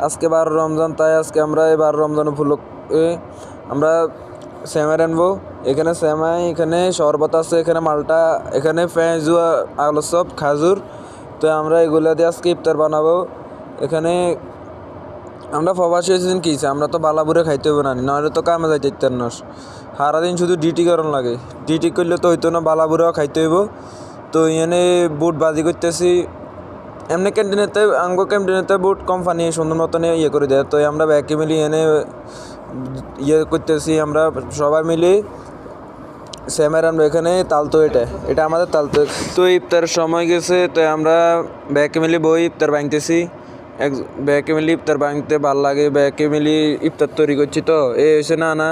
আজকে 12 রমজান, তাই আজকে আমরা এই 12 রমজান উপলক্ষে আমরা সেমাই রানবো। এখানে সেমাই, এখানে শরবত আছে, এখানে মালটা, এখানে পেঁয়াজু, আলুচপ, খাজুর। তো আমরা এগুলো দিয়ে আজকে ইফতার বানাবো। এখানে আমরা প্রবাসী হয়েছেন কি, আমরা তো বালাবুরে খাইতে হবে না, নইলে তো কামে যাইতে ইত্যার না। সারাদিন শুধু ডিউটি করন লাগে, ডিউটি করলে তো হইতো না, বালাবুরেও খাইতে হইব। তো এনে বুট বাজি করতেছি। এমনি ক্যান্টিনেতে, ক্যান্টিনেতে বুট কোম্পানি সুন্দর মতন ইয়ে করে দেয়। তো আমরা ব্যাকে মিলি এনে ইয়ে করতেছি, আমরা সবাই মিলে সেমাই রান্না। এখানে তালতো, এটা আমাদের তালতো। তো ইফতারের সময় গেছে, তো আমরা ব্যাকে মিলি বই ইফতার ভাঙতেছি। ব্যাকে মিলি ইফতার ভাঙতে ভাল লাগে, ব্যাকে মিলি ইফতার তৈরি করছি। তো এসে না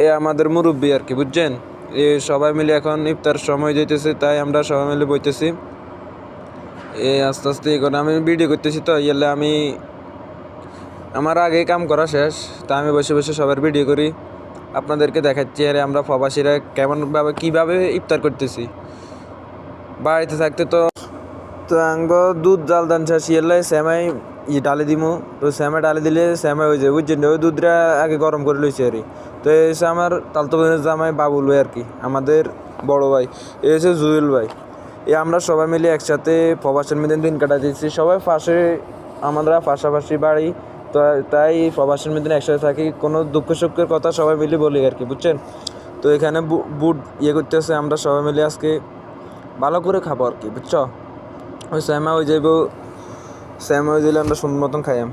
এ আমাদের মুরব্বী আর কি, বুঝছেন। সবাই মিলে এখন ইফতার সময় যেতেছে, তাই আমরা সবাই মিলে বইতেছি। আস্তে আস্তে করে আমি ভিডিও করতেছি। তো ইয়েলে আমি আমার আগে কাম করা শেষ, তা আমি বসে বসে সবার ভিডিও করি, আপনাদেরকে দেখাচ্ছি। আরে আমরা প্রবাসীরা কীভাবে ইফতার করতেছি বাড়িতে থাকতে। তো আঙ্গ দুধ জাল দান শেষ, ইয়েলে সেমাই ডালি দিমু। তো সেমাই ডালি দিলে সেমাই হয়ে যায়, বুঝছেন। ওই দুধটা আগে গরম করে লইছি আর কি। তো এসে আমার তালতো বোনের জামাই বাবুল ভাই আর কি, আমাদের বড় ভাই। এসে জুয়েল ভাই। আমরা সবাই মিলে একসাথে প্রবাসের মধ্যে দিন কাটাতেছি। সবাই আমরা পাশাপাশি বাড়ি, তো তাই প্রবাসের মধ্যে একসাথে থাকি। কোনো দুঃখ সুখের কথা সবাই মিলে বলি আর কি, বুঝছেন। তো এখানে বুট ইয়ে করতেছে, আমরা সবাই মিলে আজকে ভালো করে খাবো আর কি, বুঝছো। ওই সেমাই হয়ে যাইব, সেমাই হয়ে দিলে আমরা সুন্দর মতন খাইয়াম।